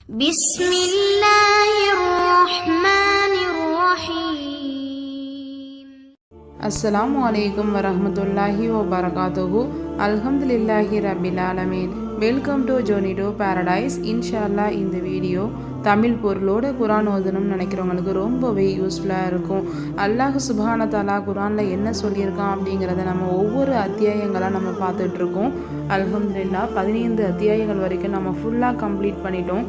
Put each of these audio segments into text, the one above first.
بسم الله الرحمن الرحيم. அஸ்ஸலாமு அலைக்கும் வரஹ்மத்துல்லாஹி வபரகாத்துஹு. அல்ஹம்துலில்லாஹி ரப்பில் ஆலமீன். Welcome to journey to paradise. இன்ஷால்லா இந்த வீடியோ தமிழ் பொருளோட குரான் ஓதணும்னு நினைக்கிறவங்களுக்கு ரொம்பவே யூஸ்ஃபுல்லாக இருக்கும். அல்லாஹ் சுப்ஹான தஆலா குரானில் என்ன சொல்லியிருக்கான் அப்படிங்கிறத நம்ம ஒவ்வொரு அத்தியாயங்களாக நம்ம பார்த்துட்ருக்கோம். அல்ஹம்துலில்லாஹ் 15 அத்தியாயங்கள் வரைக்கும் நம்ம ஃபுல்லாக கம்ப்ளீட் பண்ணிட்டோம்.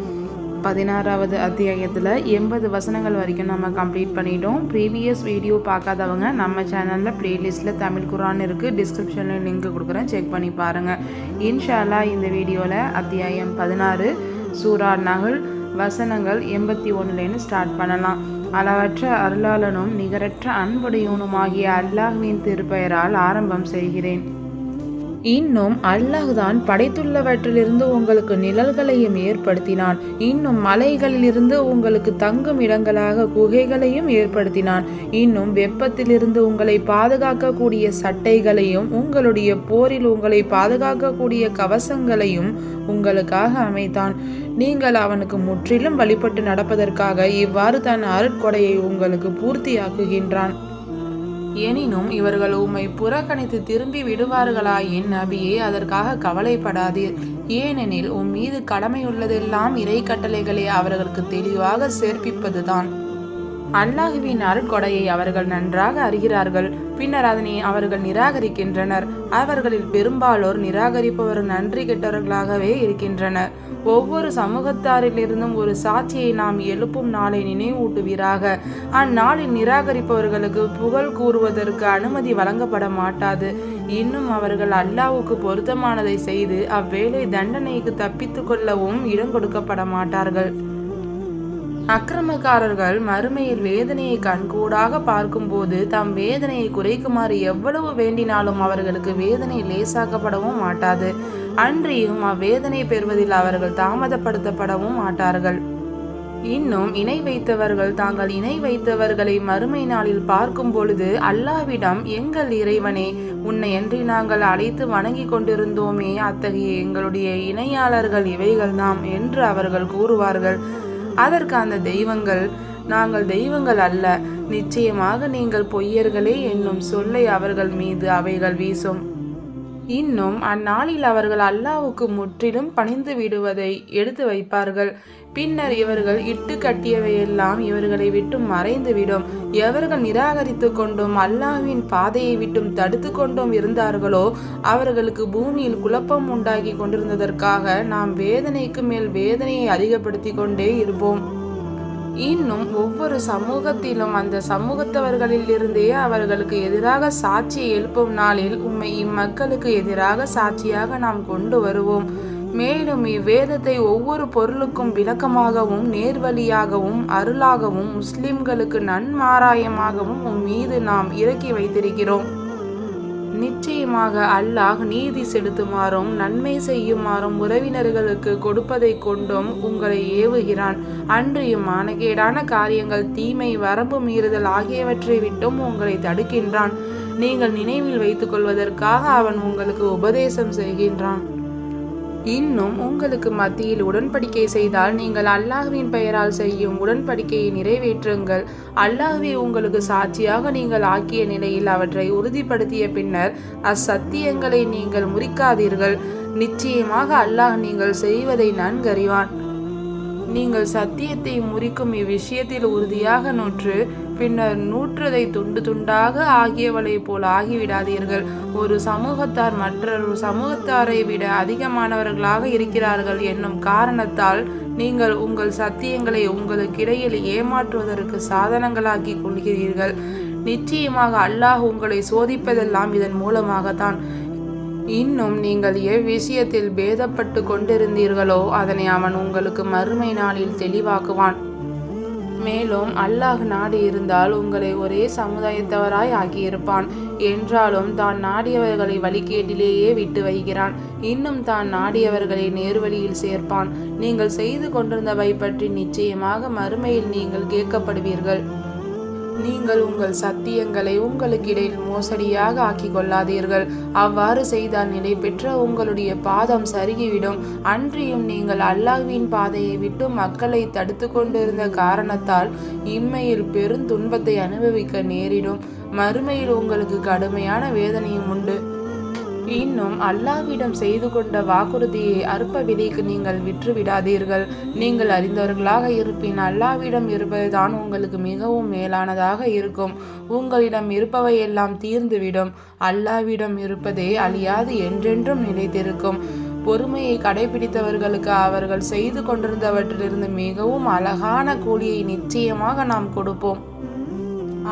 16வது அத்தியாயத்தில் 80 வசனங்கள் வரைக்கும் நம்ம கம்ப்ளீட் பண்ணிட்டோம். ப்ரீவியஸ் வீடியோ பார்க்காதவங்க நம்ம சேனலில் ப்ளேலிஸ்ட்டில் தமிழ் குரான் இருக்குது, டிஸ்கிரிப்ஷனில் லிங்க் கொடுக்குறேன், செக் பண்ணி பாருங்கள். இன்ஷா அல்லாஹ் இந்த வீடியோவில் அத்தியாயம் 16 சூரா நஹ்ல் வசனங்கள் 81லேருந்து ஸ்டார்ட் பண்ணலாம். அளவற்ற அருளாளனும் நிகரற்ற அன்புடையவனுமாகிய அல்லாஹ்வின் திருப்பெயரால் ஆரம்பம் செய்கிறேன். இன்னும் அல்லாஹ்தான் படைத்துள்ளவற்றிலிருந்து உங்களுக்கு நிழல்களையும் ஏற்படுத்தினான். இன்னும் மலைகளிலிருந்து உங்களுக்கு தங்கும் இடங்களாக குகைகளையும் ஏற்படுத்தினான். இன்னும் வெப்பத்திலிருந்து உங்களை பாதுகாக்கக்கூடிய சட்டைகளையும் உங்களுடைய போரில் உங்களை பாதுகாக்கக்கூடிய கவசங்களையும் உங்களுக்காக அமைத்தான். நீங்கள் அவனுக்கு முற்றிலும் வழிபட்டு நடப்பதற்காக இவ்வாறு தன் அருட்கொடையை உங்களுக்கு பூர்த்தியாக்குகின்றான். எனினும் இவர்கள் உம்மை புறக்கணித்து திரும்பி விடுவார்களாயின் நபியே அதற்காக கவலைப்படாதீர். ஏனெனில் உம் மீது கடமையுள்ளதெல்லாம் இறை கட்டளைகளை அவர்களுக்கு தெளிவாக சேர்ப்பிப்பதுதான். அல்லாஹுவின் அருட்கொடையை அவர்கள் நன்றாக அறிகிறார்கள், பின்னர் அதனை அவர்கள் நிராகரிக்கின்றனர். அவர்களில் பெரும்பாலோர் நிராகரிப்பவர் நன்றி கெட்டவர்களாகவே இருக்கின்றனர். ஒவ்வொரு சமூகத்தாரிலிருந்தும் ஒரு சாட்சியை நாம் எழுப்பும் நாளை நினைவூட்டுவீராக. அந்நாளில் நிராகரிப்பவர்களுக்கு புகழ் கூறுவதற்கு அனுமதி வழங்கப்பட மாட்டாது. இன்னும் அவர்கள் அல்லாஹ்வுக்கு பொருத்தமானதை செய்து அவ்வேளை தண்டனைக்கு தப்பித்து கொள்ளவும் இடம் கொடுக்கப்பட மாட்டார்கள். அக்கிரமக்காரர்கள் மறுமையில் வேதனையை கண்கூடாக பார்க்கும்போது தம் வேதனையை குறைக்குமாறு எவ்வளவு வேண்டினாலும் அவர்களுக்கு வேதனை லேசாக்கப்படவும் மாட்டாது. அன்றியும் அவ்வேதனை பெறுவதில் அவர்கள் தாமதப்படுத்தப்படவும் மாட்டார்கள். இன்னும் இணை வைத்தவர்கள் தாங்கள் இணை வைத்தவர்களை மறுமை நாளில் பார்க்கும் பொழுது அல்லாஹ்விடம், எங்கள் இறைவனே, உன்னை அன்றி நாங்கள் அழைத்து வணங்கி கொண்டிருந்தோமே, அத்தகைய எங்களுடைய இணையாளர்கள் இவைகள்தாம் என்று அவர்கள் கூறுவார்கள். அதற்கு அந்த தெய்வங்கள், நாங்கள் தெய்வங்கள் அல்ல, நிச்சயமாக நீங்கள் பொய்யர்களே என்னும் சொல்லை அவர்கள் மீது அவைகள் வீசும். இன்னும் அந்நாளில் அவர்கள் அல்லாஹ்வுக்கு முற்றிலும் பணிந்து விடுவதை எடுத்து வைப்பார்கள். பின்னர் இவர்கள் இட்டு கட்டியவையெல்லாம் இவர்களை விட்டு மறைந்துவிடும். எவர்கள் நிராகரித்து கொண்டும் அல்லாஹ்வின் பாதையை விட்டும் தடுத்து கொண்டும் இருந்தார்களோ அவர்களுக்கு பூமியில் குழப்பம் உண்டாகி கொண்டிருந்ததற்காக நாம் வேதனைக்கு மேல் வேதனையை அதிகப்படுத்தி கொண்டே இருப்போம். இன்னும் ஒவ்வொரு சமூகத்திலும் அந்த சமூகத்தவர்களில் இருந்தே அவர்களுக்கு எதிராக சாட்சியை எழுப்பும் நாளில் உம்மை இம்மக்களுக்கு எதிராக சாட்சியாக நாம் கொண்டு வருவோம். மேலும் இவ்வேதத்தை ஒவ்வொரு பொருளுக்கும் விளக்கமாகவும் நேர்வழியாகவும் அருளாகவும் முஸ்லிம்களுக்கு நன்மாராயமாகவும் உம் மீது நாம் இறக்கி வைத்திருக்கிறோம். நிச்சயமாக அல்லாஹ் நீதி செலுத்துமாறும் நன்மை செய்யுமாறும் உறவினர்களுக்கு கொடுப்பதை கொண்டும் உங்களை ஏவுகிறான். அன்றியும் மானகேடான காரியங்கள், தீமை, வரம்பு மீறுதல் ஆகியவற்றை விட்டும் உங்களை தடுக்கின்றான். நீங்கள் நினைவில் வைத்துக் கொள்வதற்காக அவன் உங்களுக்கு உபதேசம் செய்கின்றான். இன்னும் உங்களுக்கு மத்தியில் உடன்படிக்கை செய்தால் நீங்கள் அல்லாஹ்வின் பெயரால் செய்யும் உடன்படிக்கையை நிறைவேற்றுங்கள். அல்லாஹ்வை உங்களுக்கு சாட்சியாக நீங்கள் ஆக்கிய நிலையில் அவற்றை உறுதிப்படுத்திய பின்னர் அச்சத்தியங்களை நீங்கள் முறிக்காதீர்கள். நிச்சயமாக அல்லாஹ் நீங்கள் செய்வதை நன்கறிவான். நீங்கள் சத்தியத்தை முறிக்கும் இவ்விஷயத்தில் உறுதியாக நூற்று பின்னர் நூற்றதை துண்டு துண்டாக ஆகியவளை போல் ஆகிவிடாதீர்கள். ஒரு சமூகத்தார் மற்றொரு சமூகத்தாரை விட அதிகமானவர்களாக இருக்கிறார்கள் என்னும் காரணத்தால் நீங்கள் உங்கள் சத்தியங்களை உங்களுக்கிடையில் ஏமாற்றுவதற்கு சாதனங்களாக்கி கொள்கிறீர்கள். நிச்சயமாக அல்லாஹ் உங்களை சோதிப்பதெல்லாம் இதன் மூலமாகத்தான். இன்னும் நீங்கள் எவ்விஷயத்தில் பேதப்பட்டு கொண்டிருந்தீர்களோ அதனை அவன் உங்களுக்கு மறுமை நாளில் தெளிவாக்குவான். மேலும் அல்லாஹ் நாடி இருந்தால் உங்களை ஒரே சமுதாயத்தவராய் ஆக்கியிருப்பான். என்றாலும் தான் நாடியவர்களை வழிகேட்டிலேயே விட்டு வைக்கிறான். இன்னும் தான் நாடியவர்களை நேர்வழியில் சேர்ப்பான். நீங்கள் செய்து கொண்டிருந்தவை பற்றி நிச்சயமாக மறுமையில் நீங்கள் கேட்கப்படுவீர்கள். நீங்கள் உங்கள் சத்தியங்களை உங்களுக்கு இடையில் மோசடியாக ஆக்கிக் கொள்ளாதீர்கள். அவ்வாறு செய்தால் நிலை பெற்ற உங்களுடைய பாதம் சருகிவிடும். அன்றியும் நீங்கள் அல்லாஹ்வின் பாதையை விட்டு மக்களை தடுத்து கொண்டிருந்த காரணத்தால் இம்மையில் பெருந்துன்பத்தை அனுபவிக்க நேரிடும். மறுமையில் உங்களுக்கு கடுமையான வேதனையும் உண்டு. இன்னும் அல்லாஹ்விடம் செய்து கொண்ட வாக்குறுதியை அற்ப விலைக்கு நீங்கள் விற்றுவிடாதீர்கள். நீங்கள் அறிந்தவர்களாக இருப்பின் அல்லாஹ்விடம் இருப்பதுதான் உங்களுக்கு மிகவும் மேலானதாக இருக்கும். உங்களிடம் இருப்பவையெல்லாம் தீர்ந்துவிடும். அல்லாஹ்விடம் இருப்பதே அழியாது, என்றென்றும் நிலைத்திருக்கும். பொறுமையை கடைபிடித்தவர்களுக்கு அவர்கள் செய்து கொண்டிருந்தவற்றிலிருந்து மிகவும் அழகான கூலியை நிச்சயமாக நாம் கொடுப்போம்.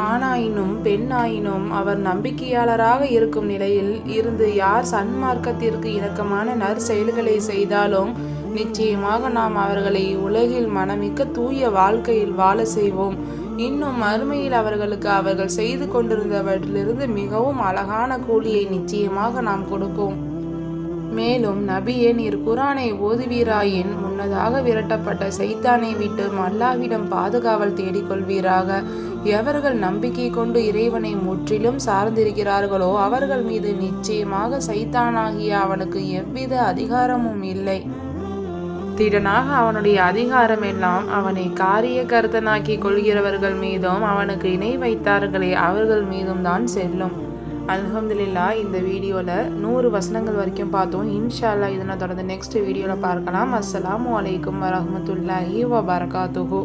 ஆணாயினும் பெண்ணாயினும் அவர் நம்பிக்கையாளராக இருக்கும் நிலையில் இருந்து யார் சன்மார்க்கத்திற்கு இணக்கமான நற்செயல்களை செய்தாலும் நிச்சயமாக நாம் அவர்களை உலகில் மனமிக்க தூய வாழ்க்கையில் வாழ செய்வோம். இன்னும் மறுமையில் அவர்களுக்கு அவர்கள் செய்து கொண்டிருந்தவற்றிலிருந்து மிகவும் அழகான கூலியை நிச்சயமாக நாம் கொடுப்போம். மேலும் நபியே, நீர் குரானை ஓதுவீராயின் முன்னதாக விரட்டப்பட்ட சைத்தானை விட்டு அல்லாஹ்விடம் பாதுகாவல் தேடிக்கொள்வீராக. எவர்கள் நம்பிக்கை கொண்டு இறைவனை முற்றிலும் சார்ந்திருக்கிறார்களோ அவர்கள் மீது நிச்சயமாக சைத்தானாகிய அவனுக்கு எவ்வித அதிகாரமும் இல்லை. திடனாக அவனுடைய அதிகாரம் எல்லாம் அவனை காரிய கர்த்தனாக்கி கொள்கிறவர்கள் மீதும் அவனுக்கு இணை வைத்தார்களே அவர்கள் மீதும் தான் செல்லும். அல்ஹம்துலில்லாஹ், இந்த வீடியோவில் 100 வசனங்கள் வரைக்கும் பார்த்தோம். இன்ஷா அல்லாஹ் இதனை தொடர்ந்து நெக்ஸ்ட் வீடியோவில் பார்க்கலாம். அஸ்ஸலாமு அலைக்கும் வரஹ்மத்துல்லாஹி வபரகாத்துஹு.